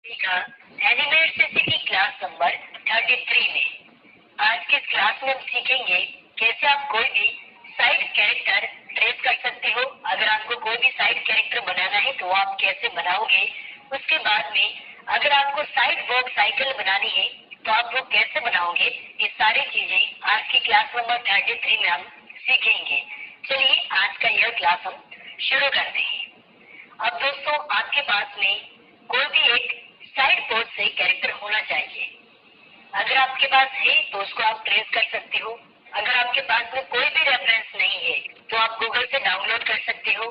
का animate CC की class number 33 में आज के क्लास में हम सीखेंगे कैसे आप कोई भी साइड कैरेक्टर ट्रेस कर सकते हो। अगर आपको कोई भी साइड कैरेक्टर बनाना है तो आप कैसे बनाओगे। उसके बाद में अगर आपको साइड वॉक साइकिल बनानी है तो आप वो कैसे बनाओगे। ये सारी चीजें आज की क्लास नंबर 33 में हम सीखेंगे। चलिए आज का यह क्लास हम शुरू करते हैं। अब दोस्तों आपके पास में कोई भी एक साइड पोज से कैरेक्टर होना चाहिए। अगर आपके पास है तो उसको आप ट्रेस कर सकते हो। अगर आपके पास में कोई भी रेफरेंस नहीं है तो आप गूगल से डाउनलोड कर सकते हो।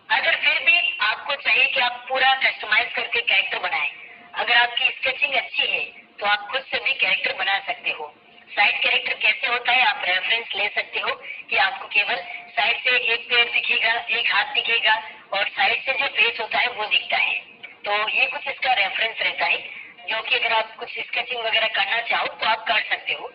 अगर फिर भी आपको चाहिए कि आप पूरा कस्टमाइज करके कैरेक्टर बनाएं, अगर आपकी स्केचिंग अच्छी है तो आप खुद से भी कैरेक्टर बना सकते हो। साइड कैरेक्टर कैसे होता है आप रेफरेंस ले सकते हो कि आपको केवल साइड से एक पैर दिखेगा, एक हाथ दिखेगा और साइड से जो फेस होता है वो दिखता है। तो ये कुछ इसका रेफरेंस रहता है जो कि अगर आप कुछ स्केचिंग वगैरह करना चाहो तो आप कर सकते हो।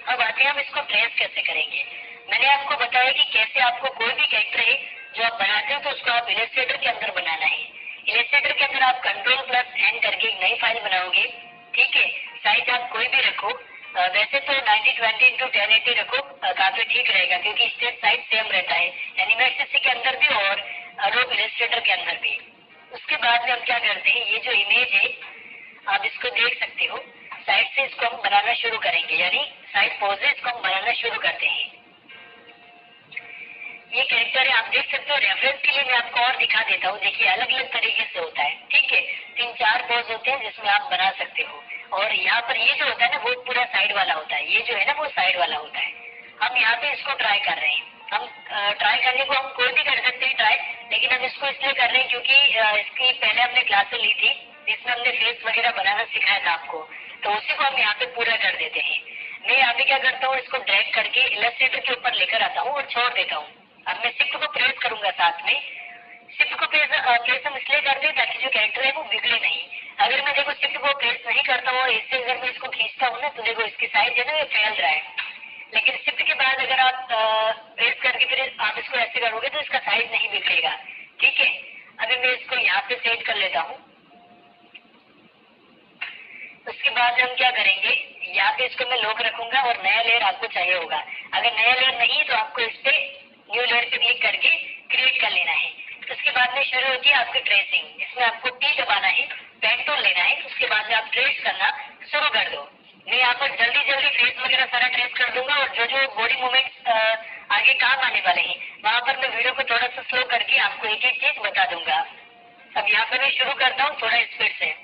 अब आते हैं हम इसको ट्रेस कैसे करेंगे। मैंने आपको बताया कि कैसे आपको कोई भी कैरेक्टर है जो आप बनाते हो तो उसको आप इलस्ट्रेटर के अंदर बनाना है। इलस्ट्रेटर के अंदर आप Ctrl+N करके एक नई फाइल बनाओगे। ठीक है, साइज आप कोई भी रखो। वैसे तो 9020x1080 रखो, काफी ठीक रहेगा क्योंकि स्टेट साइज सेम रहता है एनिमेट सीसी के अंदर भी और एडोब इलस्ट्रेटर के अंदर भी। उसके बाद में हम क्या करते हैं, ये जो इमेज है आप इसको देख सकते हो, साइड से इसको हम बनाना शुरू करेंगे, यानी साइड पोज से इसको हम बनाना शुरू करते हैं। ये कैरेक्टर है, आप देख सकते हो। रेफरेंस के लिए मैं आपको और दिखा देता हूँ। देखिए अलग अलग तरीके से होता है। ठीक है, 3-4 पोज होते हैं जिसमें आप बना सकते हो। और यहाँ पर ये जो होता है ना वो पूरा साइड वाला होता है, ये जो है ना वो साइड वाला होता है। हम यहाँ पे इसको ट्राई कर रहे हैं। हम ट्राई करने को हम कोई भी कर सकते हैं ट्राई, लेकिन हम इसको इसलिए कर रहे हैं क्योंकि इसकी पहले हमने क्लासेस ली थी जिसमें हमने फेस वगैरह बनाना सिखाया था आपको, तो उसी को हम यहाँ पे पूरा कर देते हैं। मैं यहाँ पे क्या करता हूँ, इसको ड्रैग करके इलस्ट्रेटर के ऊपर लेकर आता हूँ और छोड़ देता हूँ। अब मैं शिफ्ट को प्रेस करूंगा साथ में। शिफ्ट को प्रेस हम इसलिए करते हैं ताकि जो कैरेक्टर है वो बिगड़े नहीं। अगर मैं देखो शिफ्ट को प्रेस नहीं करता हूँ, इससे अगर मैं इसको खींचता हूँ ना तो देखो इसकी साइज है ना ये फैल रहा है। लेकिन शिफ्ट के बाद अगर आप प्रेस करके फिर आप इसको ऐसे करोगे तो इसका साइज नहीं बिगड़ेगा। ठीक है, अभी मैं इसको यहाँ पे सेट कर लेता हूँ। उसके बाद हम क्या करेंगे, यहाँ पे इसको मैं लॉक रखूंगा और नया लेयर आपको चाहिए होगा। अगर नया लेयर नहीं है तो आपको इस पे न्यू लेयर पे क्लिक करके क्रिएट कर लेना है। उसके बाद में शुरू होती है आपकी ट्रेसिंग। इसमें आपको टी दबाना है, पेन टूल लेना है, उसके बाद में आप ट्रेस करना शुरू कर दो। मैं यहाँ पर जल्दी जल्दी फेस वगैरह सारा ट्रेस कर दूंगा और जो जो बॉडी मूवमेंट आगे काम आने वाले हैं वहाँ पर मैं वीडियो को थोड़ा सा स्लो करके आपको एक एक चीज बता दूंगा। अब यहाँ पर मैं शुरू करता हूँ थोड़ा स्पीड से।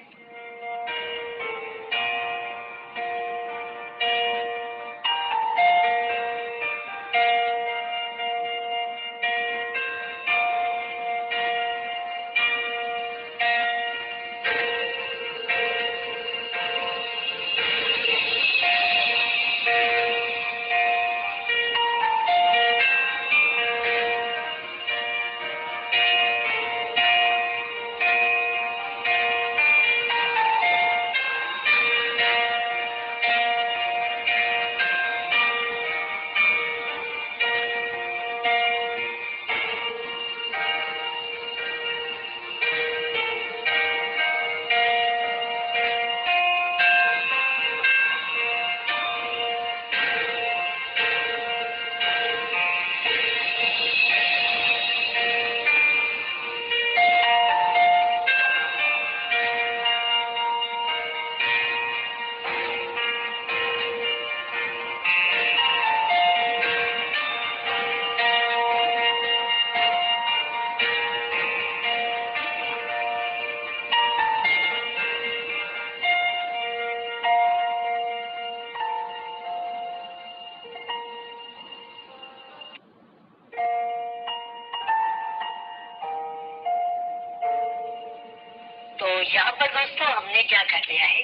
तो यहाँ पर दोस्तों हमने क्या कर लिया है,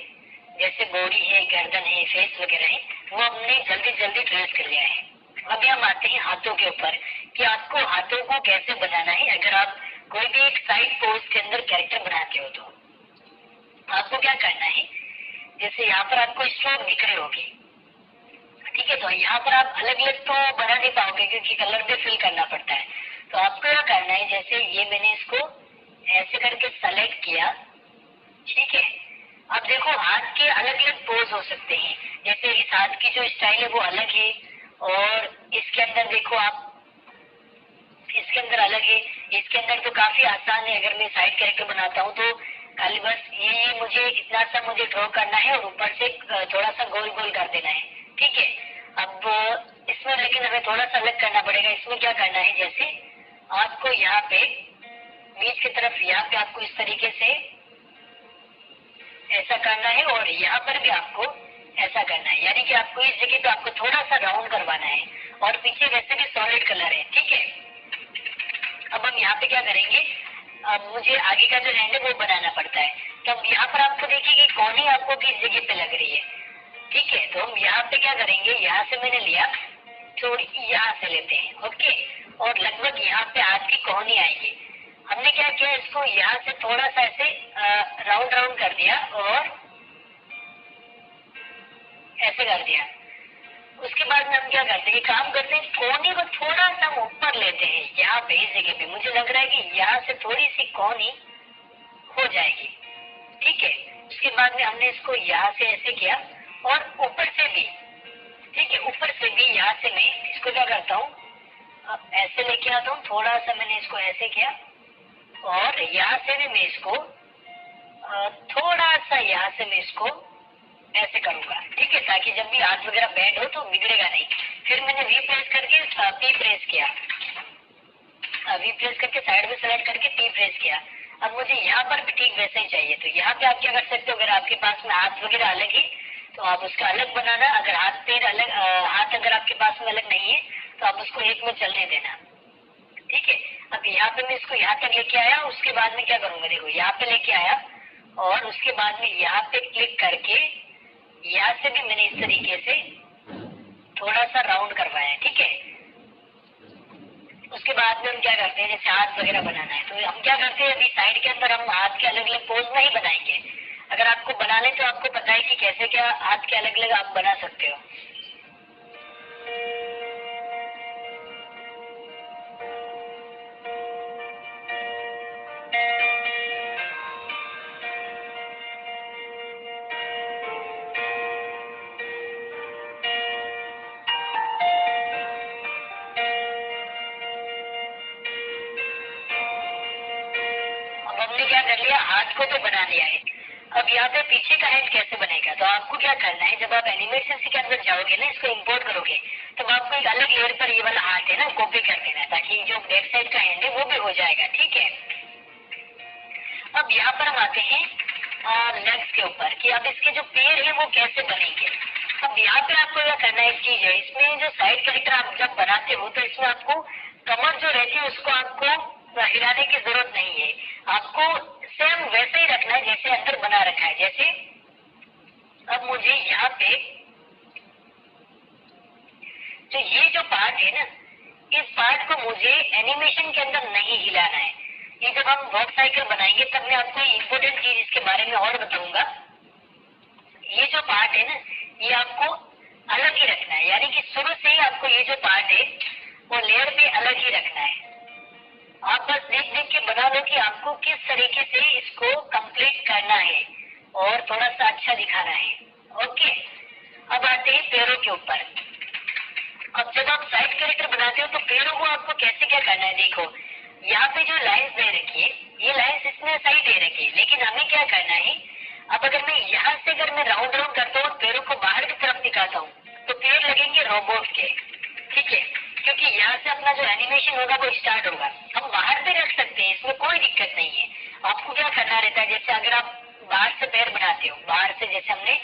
जैसे बॉडी है, गर्दन है, फेस वगैरह है, वो हमने जल्दी जल्दी ट्रेस कर लिया है। अभी हम आते हैं हाथों के ऊपर कि आपको हाथों को कैसे बनाना है। अगर आप कोई भी एक साइड पोज के अंदर कैरेक्टर बनाते हो तो आपको क्या करना है, जैसे यहाँ पर आपको स्ट्रोक दिख रहे होंगे। ठीक है, तो यहाँ पर आप अलग अलग तो बना नहीं पाओगे क्योंकि कलर भी फिल करना पड़ता है। तो आपको क्या करना है, जैसे ये मैंने इसको ऐसे करके सेलेक्ट किया। देखो हाथ के अलग अलग पोज हो सकते हैं, जैसे इस हाथ की जो स्टाइल है वो अलग है, और इसके अंदर देखो आप, इसके अंदर अलग है, इसके अंदर तो काफी आसान है। अगर मैं साइड कैरेक्टर बनाता हूँ तो खाली बस ये मुझे इतना सा मुझे ड्रॉ करना है और ऊपर से थोड़ा सा गोल गोल कर देना है, ठीक है। अब इसमें लेकिन हमें थोड़ा सा अलग करना पड़ेगा। इसमें क्या करना है, जैसे आपको यहाँ पे बीच की तरफ यहाँ पे आपको इस तरीके से ऐसा करना है, और यहाँ पर भी आपको ऐसा करना है, यानी कि आपको इस जगह पे आपको थोड़ा सा राउंड करवाना है, और पीछे वैसे भी सॉलिड कलर है, ठीक है। अब हम यहाँ पे क्या करेंगे, अब मुझे आगे का जो हैंड है वो बनाना पड़ता है। तो अब यहाँ पर आपको देखिए कि कोनी आपको किस जगह पे लग रही है, ठीक है। तो हम यहाँ पे क्या करेंगे, यहाँ से मैंने लिया, थोड़ी यहाँ से लेते हैं, ओके, और लगभग यहाँ पे हाथ की कोहनी आएगी। हमने क्या किया, इसको यहाँ से थोड़ा सा ऐसे राउंड राउंड कर दिया और ऐसे कर दिया। उसके बाद में हम क्या करते हैं, काम करते हैं, कोहनी को थोड़ा सा हम ऊपर लेते हैं, यहाँ पे इस जगह पे मुझे लग रहा है कि यहाँ से थोड़ी सी कोहनी हो जाएगी, ठीक है। उसके बाद में हमने इसको यहाँ से ऐसे किया, और ऊपर से भी, ठीक है, ऊपर से भी यहाँ से मैं इसको क्या करता हूँ, ऐसे लेके आता हूँ, थोड़ा सा मैंने इसको ऐसे किया, और यहाँ से भी मैं इसको थोड़ा सा यहाँ से मैं इसको ऐसे करूंगा, ठीक है, ताकि जब भी हाथ वगैरह बैंड हो तो बिगड़ेगा नहीं। फिर मैंने वी प्रेस करके पी प्रेस किया, वी प्रेस करके साइड में सेलेक्ट करके पी प्रेस किया। अब मुझे यहाँ पर भी ठीक वैसा ही चाहिए, तो यहाँ पे आप क्या कर सकते हो, अगर आपके पास में हाथ वगैरह अलग है तो आप उसका अलग बनाना, अगर हाथ पैर अलग, हाथ अगर आपके पास में अलग नहीं है तो आप उसको एक में चलने देना, ठीक है। अब यहाँ पे मैं इसको यहाँ तक लेके आया, उसके बाद में क्या करूंगा, देखो यहाँ पे लेके आया, और उसके बाद में यहाँ पे क्लिक करके यहाँ से भी मैंने इस तरीके से थोड़ा सा राउंड करवाया है, ठीक है। उसके बाद में हम क्या करते हैं, जैसे हाथ वगैरह बनाना है तो हम क्या करते हैं, अभी साइड के अंदर हम हाथ के अलग अलग पोज नहीं बनाएंगे। अगर आपको बनाने तो आपको पता है कि कैसे क्या हाथ के अलग अलग आप बना सकते हो। हमने क्या कर लिया, हाथ को तो बना लिया है। अब यहाँ पे पीछे का हैंड कैसे बनेगा, तो आपको क्या करना है, जब आप एनिमेशन के अंदर जाओगे ना, इसको इंपोर्ट करोगे, तब आपको एक अलग लेयर पर ये वाला हाथ है ना कॉपी कर देना, ताकि जो बैक साइड का हैंड है वो भी हो जाएगा, ठीक है। अब यहाँ पर हम आते हैं लेग्स के ऊपर, कि अब इसके जो पैर है वो कैसे बनेंगे। अब यहाँ पे आपको क्या करना है, एक चीज है, इसमें जो साइड कैरेक्टर आप जब बनाते हो तो इसमें आपको कमर जो रहती है उसको आपको हिलाने की जरूरत नहीं है, आपको सेम वैसे ही रखना है जैसे अंदर बना रखा है। जैसे अब मुझे यहाँ पे तो ये जो पार्ट है ना, इस पार्ट को मुझे एनिमेशन के अंदर नहीं हिलाना है। ये जब हम वॉक साइकिल बनाएंगे तब मैं आपको इम्पोर्टेंट चीज इसके बारे में और बताऊंगा। ये जो पार्ट है ना, ये आपको अलग ही रखना है, यानी कि शुरू से ही आपको ये जो पार्ट है वो लेयर पे अलग ही रखना है। आप बस देख देख के बना लो कि आपको किस तरीके से इसको कंप्लीट करना है और थोड़ा सा अच्छा दिखाना है, ओके। अब आते हैं पैरों के ऊपर। अब जब आप साइड कैरेक्टर बनाते हो तो पैरों को आपको कैसे क्या करना है, देखो यहाँ पे जो लाइंस दे रखी है, ये लाइंस इसमें सही दे रखी है, लेकिन हमें क्या करना है, अब अगर मैं यहाँ से अगर मैं राउंड राउंड करता हूँ पैरों को बाहर की तरफ दिखाता हूँ तो पैर लगेंगे रोबोट के, ठीक है, क्योंकि यहाँ से अपना जो एनिमेशन होगा वो स्टार्ट होगा। हम बाहर भी रख सकते हैं, इसमें कोई दिक्कत नहीं है। आपको क्या करना रहता है, जैसे अगर आप बाहर से पैर बनाते हो, बाहर से जैसे हमने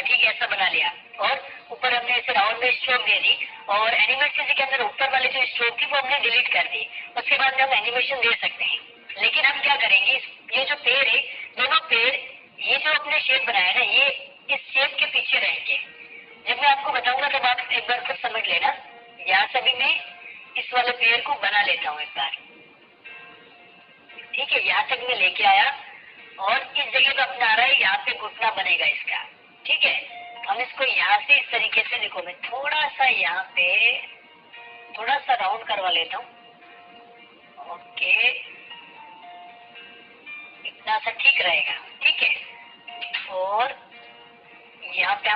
ठीक ऐसा बना लिया, और ऊपर हमने ऐसे राउंड में स्ट्रोक दे दी, और एनिमेशन के अंदर ऊपर वाले जो स्ट्रोक थी वो हमने डिलीट कर दी, उसके बाद में हम एनिमेशन दे सकते हैं। लेकिन हम क्या करेंगे, ये जो पैर है, दोनों पैर ये जो अपने शेप बनाया ना, ये इस शेप के पीछे रहेंगे। जब मैं आपको बताऊंगा तब आप एक बार खुद समझ लेना। यहाँ से भी मैं इस वाले पैर को बना लेता हूँ एक बार, ठीक है। यहाँ तक मैं लेके आया, और इस जगह पे अपना आ रहा है, यहाँ पे घुटना बनेगा इसका, ठीक है। हम इसको यहाँ से इस तरीके से, देखो मैं थोड़ा सा यहाँ पे थोड़ा सा राउंड करवा लेता हूँ, ओके, इतना सा ठीक रहेगा, ठीक है।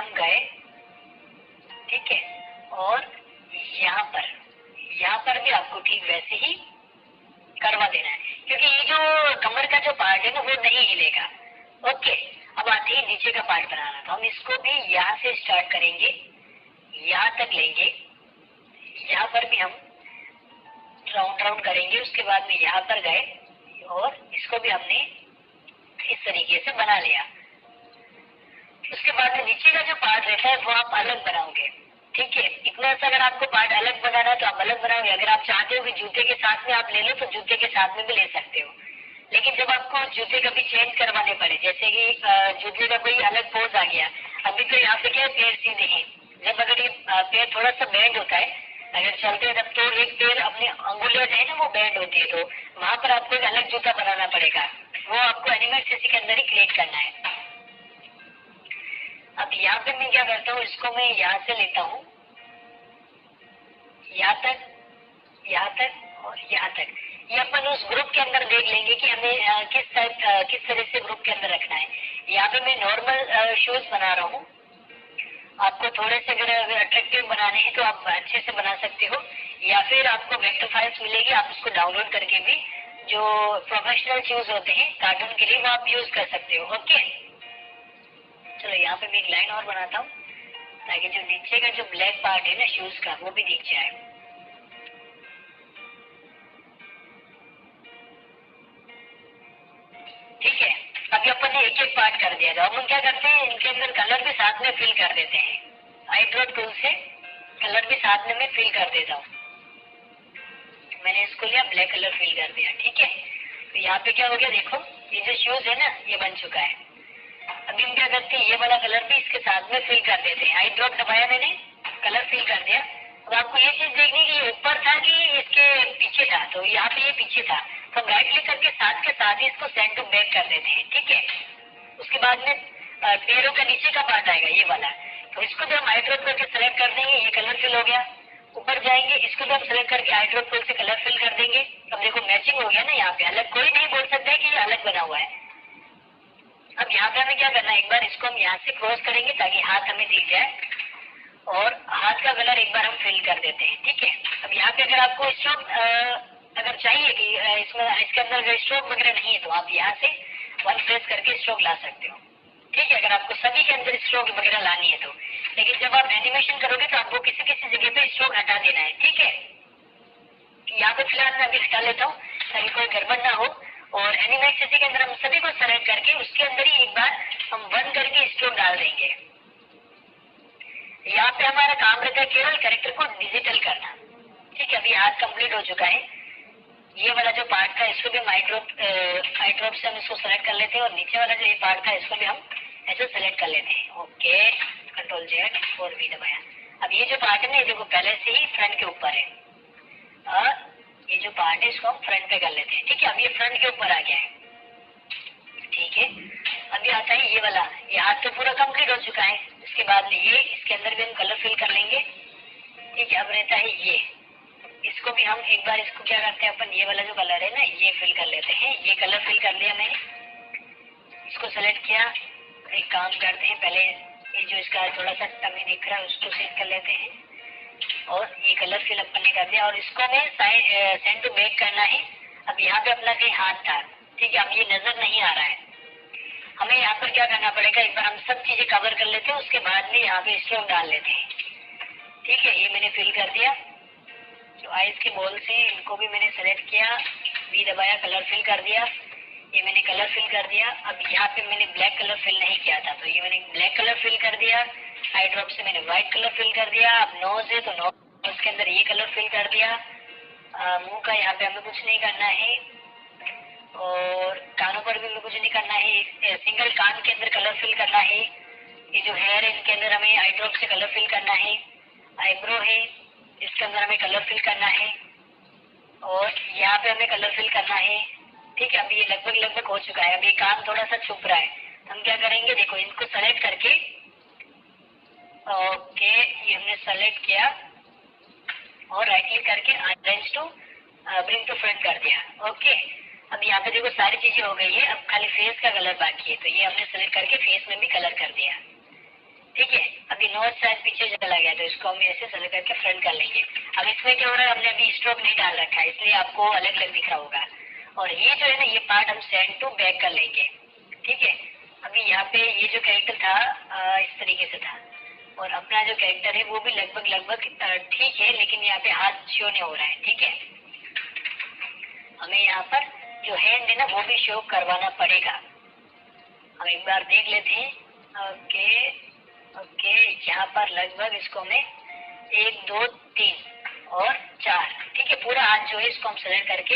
हम गए, ठीक है, और यहाँ पर भी आपको ठीक वैसे ही करवा देना है, क्योंकि ये जो कमर का जो पार्ट है ना वो नहीं हिलेगा। ओके, अब आते ही नीचे का पार्ट बनाना, तो हम इसको भी यहाँ से स्टार्ट करेंगे, यहाँ तक लेंगे, यहाँ पर भी हम राउंड राउंड करेंगे, उसके बाद में यहाँ पर गए और इसको भी हमने इस तरीके से बना लिया। उसके बाद में नीचे का जो पार्ट रहता है वो आप अलग बनाओगे, ठीक है। इतना सा अगर आपको पार्ट अलग बनाना है तो आप अलग बनाओगे। अगर आप चाहते हो कि जूते के साथ में आप ले लो तो जूते के साथ में भी ले सकते हो, लेकिन जब आपको जूते कभी चेंज करवाने पड़े, जैसे कि जूते का कोई अलग पोज आ गया, अभी तो यहाँ पे क्या है पैर सीधे हैं, जब अगर ये पैर थोड़ा सा बैंड होता है, अगर चलते हैं तब तो एक पैर अपने अंगुलियां जो है ना वो बैंड होती है, तो वहां पर आपको एक अलग जूता बनाना पड़ेगा, वो आपको एनिमेट सीसी के अंदर ही क्रिएट करना है। अब यहाँ पे मैं क्या करता हूँ, इसको मैं यहाँ से लेता हूँ, यहाँ तक और यहाँ तक। ये अपन उस ग्रुप के अंदर देख लेंगे कि हमें किस तरह से ग्रुप के अंदर रखना है। यहाँ पे मैं नॉर्मल शूज बना रहा हूँ, आपको थोड़े से अगर अट्रैक्टिव बनाने हैं तो आप अच्छे से बना सकते हो, या फिर आपको वेक्टर फाइल्स मिलेगी, आप उसको डाउनलोड करके भी जो प्रोफेशनल शूज होते हैं कार्टून के लिए वो आप यूज कर सकते हो। ओके, चलो यहाँ पे मैं एक लाइन और बनाता हूँ ताकि जो नीचे का जो ब्लैक पार्ट है ना शूज का वो भी दिख जाए। ठीक है, अभी अपन ने एक एक पार्ट कर दिया था। अब हम क्या करते हैं, इनके अंदर कलर भी साथ में फिल कर देते हैं, आई ड्रॉप टूल से कलर भी साथ में मैं फिल कर देता हूँ। मैंने इसको लिया, ब्लैक कलर फिल कर दिया, ठीक है। तो यहाँ पे क्या हो गया, देखो ये जो शूज है ना ये बन चुका है। अभी हम क्या करते हैं, ये वाला कलर भी इसके साथ में फिल कर देते हैं। आई ड्रॉप दबाया मैंने, कलर फिल कर दिया। अब आपको ये चीज देखनी कि ये ऊपर था कि इसके पीछे था, तो यहाँ पे ये पीछे था, तो राइट क्लिक करके साथ के साथ ही इसको सेंड टू बैक कर देते हैं, ठीक है। उसके बाद में पैरों का नीचे का पार्ट आएगा ये वाला, तो इसको भी हम आई ड्रॉप करके सेलेक्ट कर देंगे, ये कलर फिल हो गया। ऊपर जाएंगे, इसको भी हम सेलेक्ट करके आई ड्रॉप टूल से कलर फिल कर देंगे। अब देखो मैचिंग हो गया ना, यहाँ पे अलग कोई नहीं बोल सकता है कि ये अलग बना हुआ है। अब यहाँ पे हमें क्या करना है, एक बार इसको हम यहाँ से क्रॉस करेंगे ताकि हाथ हमें दिख जाए, और हाथ का कलर एक बार हम फिल कर देते हैं, ठीक है। अब यहाँ पे अगर आपको स्ट्रोक अगर चाहिए कि इसके अंदर स्ट्रोक वगैरह नहीं है तो आप यहाँ से वन प्रेस करके स्ट्रोक ला सकते हो, ठीक है, अगर आपको सभी के अंदर स्ट्रोक वगैरह लानी है तो। लेकिन जब आप एनिमेशन करोगे तो आपको किसी किसी जगह पे स्ट्रोक हटा देना है, ठीक है। यहाँ पे फिलहाल मैं अभी हटा लेता हूँ ताकि कोई गड़बड़ ना हो, और एनिमेट सीसी के अंदर हम सभी को सेलेक्ट करके उसके अंदर ही एक बार हम वन करके स्ट्रोक डाल देंगे। यहाँ पे हमारा काम रहता है केवल कैरेक्टर को डिजिटल करना, ठीक है। अभी हाथ कंप्लीट हो चुका है, ये वाला जो पार्ट था इसको भी हम आई ड्रॉप से हम इसको सेलेक्ट कर लेते हैं, और नीचे वाला जो ये पार्ट था इसको भी हम ऐसे सेलेक्ट कर लेते हैं। ओके, कंट्रोल जेड और वी दबाया। अब ये जो पार्ट है ना ये देखो पहले से ही फ्रंट के ऊपर है, और ये जो पार्ट है इसको हम फ्रंट पे कर लेते हैं, ठीक है। अब ये फ्रंट के ऊपर आ गया है, ठीक है। अभी आता है ये वाला, ये हाथ तो पूरा कंप्लीट हो चुका है। इसके बाद में ये इसके अंदर भी हम कलर फिल कर लेंगे, ठीक है। अब रहता है ये, इसको भी हम एक बार इसको क्या करते हैं अपन, ये वाला जो कलर है ना ये फिल कर लेते हैं। ये कलर फिल कर लिया मैंने, इसको सेलेक्ट किया। एक काम करते हैं, पहले ये जो इसका थोड़ा सा टमी दिख रहा है उसको सेट कर लेते हैं, और ये कलर फिल अपन ने कर दिया, और इसको मैं सेंड टू बैक करना है। अब यहाँ पे अपना कहीं हाथ था, ठीक है। अब ये नजर नहीं आ रहा है, हमें यहाँ पर क्या करना पड़ेगा, एक बार हम सब चीजें कवर कर लेते हैं, उसके बाद में यहाँ पे स्ट्रोक डाल लेते हैं, ठीक है। ये मैंने फिल कर दिया। जो आइस के बॉल से इनको भी मैंने सेलेक्ट किया, बी दबाया, कलर फिल कर दिया, ये मैंने कलर फिल कर दिया। अब यहाँ पे मैंने ब्लैक कलर फिल नहीं किया था, तो ये मैंने ब्लैक कलर फिल कर दिया। आई ड्रॉप से मैंने व्हाइट कलर फिल कर दिया। अब नोज है तो नोज के अंदर ये कलर फिल कर दिया। मुंह का यहाँ पे हमें कुछ नहीं करना है, और कानों पर भी हमें कुछ नहीं करना है, सिंगल कान के अंदर कलर फिल करना है। ये जो हेयर है इनके अंदर हमें आई ड्रॉप से कलर फिल करना है। आईब्रो है इसके अंदर हमें कलर फिल करना है, और यहाँ पे हमें कलर फिल करना है, ठीक है। अब ये लगभग हो चुका है। अब ये काम थोड़ा सा छुप रहा है, हम क्या करेंगे, देखो इनको सेलेक्ट करके, ओके ये हमने सेलेक्ट किया और राइट क्लिक करके arrange to bring to front कर दिया। ओके, अब यहाँ पे देखो सारी चीजें हो गई है, अब खाली फेस का कलर बाकी है, तो ये हमने सेलेक्ट करके फेस में भी कलर कर दिया, ठीक है। अभी नोज शायद पीछे चला गया तो इसको हम ऐसे सेलेक्ट करके फ्रंट कर लेंगे। अब इसमें क्या हो रहा है, हमने अभी स्ट्रोक नहीं डाल रखा है इसलिए आपको अलग अलग दिख रहा होगा। और ये जो है ना, ये पार्ट हम सेंड टू बैक कर लेंगे। ठीक है। अभी यहाँ पे ये जो कैरेक्टर था इस तरीके से था, और अपना जो कैरेक्टर है वो भी लगभग लगभग ठीक है, लेकिन यहाँ पे हाथ शो नहीं हो रहा है। ठीक है। हमें यहाँ पर जो हैंड है ना वो भी शो करवाना पड़ेगा। हम एक बार देख लेते हैं। ओके ओके, यहाँ पर लगभग इसको मैं 1 2 3 और 4, ठीक है, पूरा हाथ जो है इसको हम सेलेक्ट करके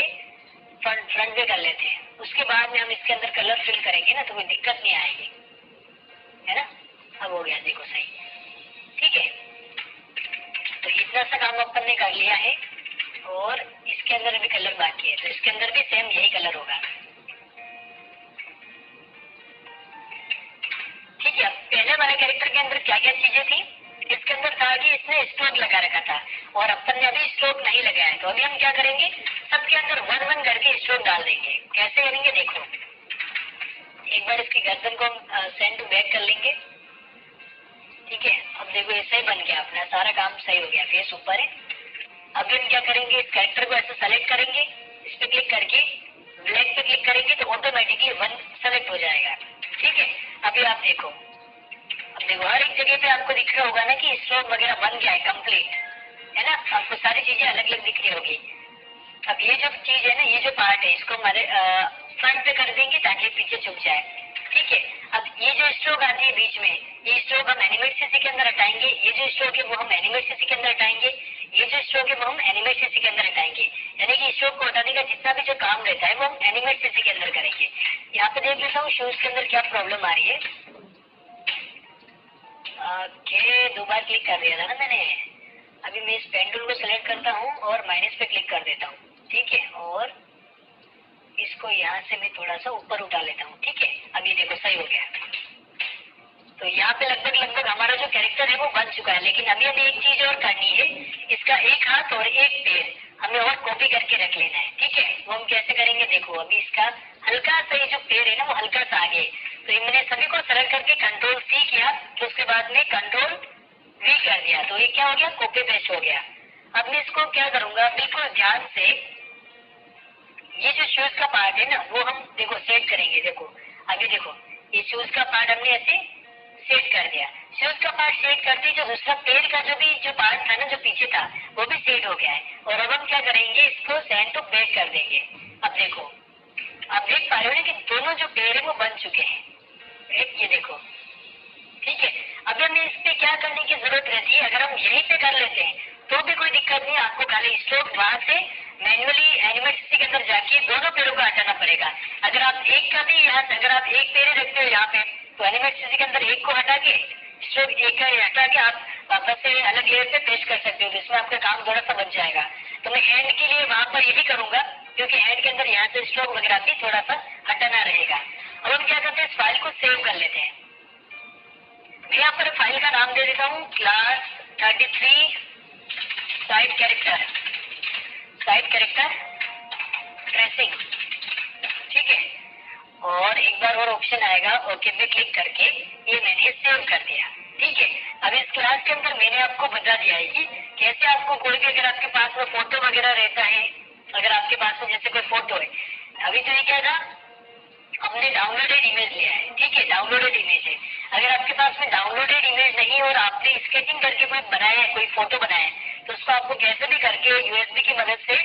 फ्रंट में कर लेते हैं। उसके बाद में हम इसके अंदर कलर फिल करेंगे ना तो कोई दिक्कत नहीं आएगी, है ना। अब हो गया, देखो सही। ठीक है, तो इतना सा काम अपन ने कर लिया है। और इसके अंदर भी कलर बाकी है, तो इसके अंदर भी सेम यही कलर होगा। ठीक है। पहले वाले कैरेक्टर के अंदर क्या क्या चीजें थी, इसके अंदर था कि इसने स्ट्रोक लगा रखा था और अपन ने अभी स्ट्रोक नहीं लगाया है। तो अभी हम क्या करेंगे, सबके अंदर 1 1 करके स्ट्रोक डाल देंगे। कैसे करेंगे देखो, एक बार इसकी गर्दन को हम सेंड टू बैक कर लेंगे। ठीक है। अब देखो ऐसा ही बन गया, अपना सारा काम सही हो गया, फेस ऊपर है। अभी हम क्या करेंगे, इस कैरेक्टर को ऐसे सेलेक्ट करेंगे, इस पे क्लिक करके ब्लैक पे क्लिक करेंगे तो ऑटोमेटिकली 1 सेलेक्ट हो जाएगा। ठीक है। अभी आप देखो, अब देखो हर एक जगह पे आपको दिख रहा होगा ना कि स्ट्रोक वगैरह बन गया है कंप्लीट, है ना। आपको सारी चीजें अलग अलग दिख रही होगी। अब ये जो चीज है ना, ये जो पार्ट है इसको हमारे फ्रंट पे कर देंगे ताकि पीछे छुप जाए। ठीक है। अब ये जो स्ट्रोक आती है बीच में, ये स्ट्रोक हम एनिमेट सीसी के अंदर हटाएंगे। ये जो स्ट्रोक है वो हम एनिमेट सीसी के अंदर हटाएंगे। ये जो स्ट्रोक है वो हम एनिमेट सीसी के अंदर हटाएंगे। यानी कि स्ट्रोक को हटाने का जितना भी जो काम रहता है वो हम एनिमेट सीसी के अंदर करेंगे। यहाँ पे देख लेता हूँ शूज के अंदर क्या प्रॉब्लम आ रही है। ओके, 2 बार क्लिक कर दिया था ना मैंने। अभी मैं इस पेंडुल को सिलेक्ट करता हूँ और माइनस पे क्लिक कर देता हूँ। ठीक है। और इसको यहाँ से मैं थोड़ा सा ऊपर उठा लेता हूँ। ठीक है। अभी देखो सही हो गया। तो यहाँ पे लगभग लगभग हमारा जो कैरेक्टर है वो बन चुका है, लेकिन अभी हमें एक चीज और करनी है। इसका एक हाथ और एक पैर हमें और कॉपी करके रख लेना है। ठीक है। वो हम कैसे करेंगे देखो, अभी इसका हल्का सा ये जो पैर है ना वो हल्का सा आगे, तो मैंने सभी को सेलेक्ट करके कंट्रोल C किया, तो उसके बाद में कंट्रोल V कर दिया, तो ये क्या हो गया, कॉपी पेस्ट हो गया। अब मैं इसको क्या करूंगा, बिल्कुल ध्यान से ये जो शूज का पार्ट है ना वो हम देखो सेट करेंगे। देखो अभी देखो, ये शूज का पार्ट हमने ऐसे सेट कर दिया। शूज का पार्ट सेट करते जो दूसरा पैर का जो पार्ट था ना जो पीछे था वो भी सेट हो गया है। और अब हम क्या करेंगे, इसको सेंड टू बैक कर देंगे। अब देखो, आप देख पा रहे हो ना कि दोनों जो पैर है वो बन चुके हैं। ये देखो। ठीक है। अब हमें इस पे क्या करने की जरूरत रहती है, अगर हम यहीं पे कर लेते हैं तो भी कोई दिक्कत नहीं, आपको खाली स्ट्रोक वहां से मैन्युअली एनिमेट सीसी के अंदर जाके दोनों पैरों को हटाना पड़ेगा। अगर आप एक का भी यहाँ, अगर आप एक पैर रखते हो यहाँ पे तो एनिमेट सीसी के अंदर एक को हटा के स्ट्रोक एक का हटा के आप वापस से अलग लेयर पे पेस्ट कर सकते हो, तो इसमें आपका काम थोड़ा सा बच जाएगा। तो मैं हैंड के लिए वहां पर यही करूंगा, क्योंकि हैंड के अंदर यहाँ से स्ट्रोक वगैरह भी थोड़ा सा हटाना रहेगा। अब हम क्या करते हैं, इस फाइल को सेव कर लेते हैं। मैं यहाँ पर फाइल का नाम दे देता हूँ क्लास 33 साइड कैरेक्टर ट्रेसिंग। ठीक है। और एक बार और ऑप्शन आएगा, ओके पे क्लिक करके ये मैंने सेव कर दिया। ठीक है। अब इस क्लास के अंदर मैंने आपको बता दिया है कि कैसे आपको कोई भी, अगर आपके पास में फोटो वगैरह रहता है, अगर आपके पास में जैसे कोई फोटो है, अभी तो ये क्या था, हमने डाउनलोडेड इमेज लिया है। ठीक है, डाउनलोडेड इमेज है। अगर आपके पास में डाउनलोडेड इमेज नहीं और आपने स्केचिंग करके कोई बनाया है, कोई फोटो बनाया है, तो उसको आपको कैसे भी करके यूएसबी की मदद से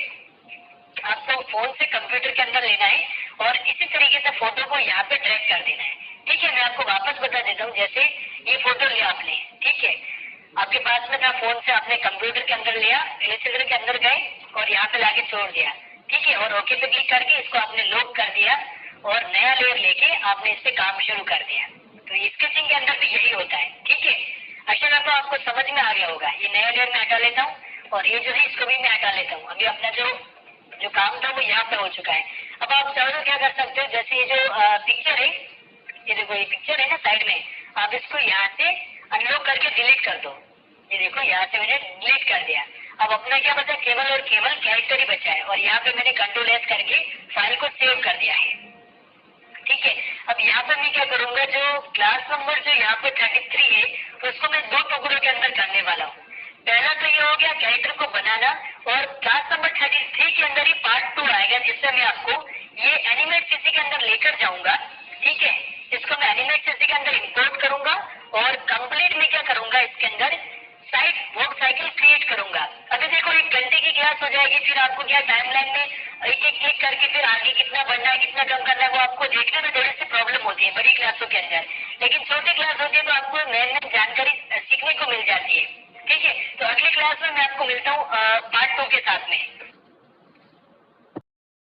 आपको फोन से कंप्यूटर के अंदर लेना है और इसी तरीके से फोटो को यहाँ पे ड्रैग कर देना है। ठीक है। मैं आपको वापस बता देता हूँ, जैसे ये फोटो लिया आपने, ठीक है, आपके पास में था, फोन से आपने कंप्यूटर के अंदर लिया, एलिसिटर के अंदर गए और यहाँ पे लाके छोड़ दिया। ठीक है। और ओके पे क्लिक करके इसको आपने लॉक कर दिया और नया लेयर लेके आपने इस पे काम शुरू कर दिया। तो स्केचिंग के अंदर भी यही होता है। ठीक है। आशा करता हूँ आपको समझ में आ गया होगा। ये नया लेयर में हटा लेता हूँ और ये जो है इसको भी मैं हटा लेता हूँ। अभी अपना जो काम था वो यहाँ पे हो चुका है। अब आप चाहो तो क्या कर सकते हो, जैसे ये जो पिक्चर है, ये देखो ये पिक्चर है ना साइड में, आप इसको यहाँ से अनलॉक करके डिलीट कर दो। ये देखो यहाँ से मैंने डिलीट कर दिया। अब अपना क्या बचा, केवल और केवल कैरेक्टर ही बचा है और यहाँ पे मैंने कंट्रोल एस करके फाइल को सेव कर दिया है। ठीक है। अब यहाँ पे मैं क्या करूंगा, जो क्लास नंबर जो यहाँ पे 33 है उसको मैं दो टुकड़ों के अंदर करने वाला हूँ। पहला तो ये हो गया कैरेक्टर को बनाना, और क्लास नंबर 33 के अंदर ही पार्ट 2 आएगा जिससे मैं आपको ये एनिमेट सीसी के अंदर लेकर जाऊंगा। ठीक है, इसको मैं एनिमेट सीसी के अंदर इंपोर्ट करूंगा और कंप्लीट में क्या करूंगा, इसके अंदर साइड वॉक साइकिल क्रिएट करूंगा। अभी देखो 1 घंटे की क्लास हो जाएगी, फिर आपको क्या टाइमलाइन में एक एक क्लिक करके फिर आगे कितना बढ़ना है कितना कम करना है वो आपको देखने में थोड़ी सी प्रॉब्लम होती है बड़ी क्लासों के अंदर, लेकिन छोटी क्लास होती है तो आपको नई नई जानकारी सीखने को मिल जाती है। ठीक है, तो अगली क्लास में मैं आपको मिलता हूँ पार्ट 2 के साथ में।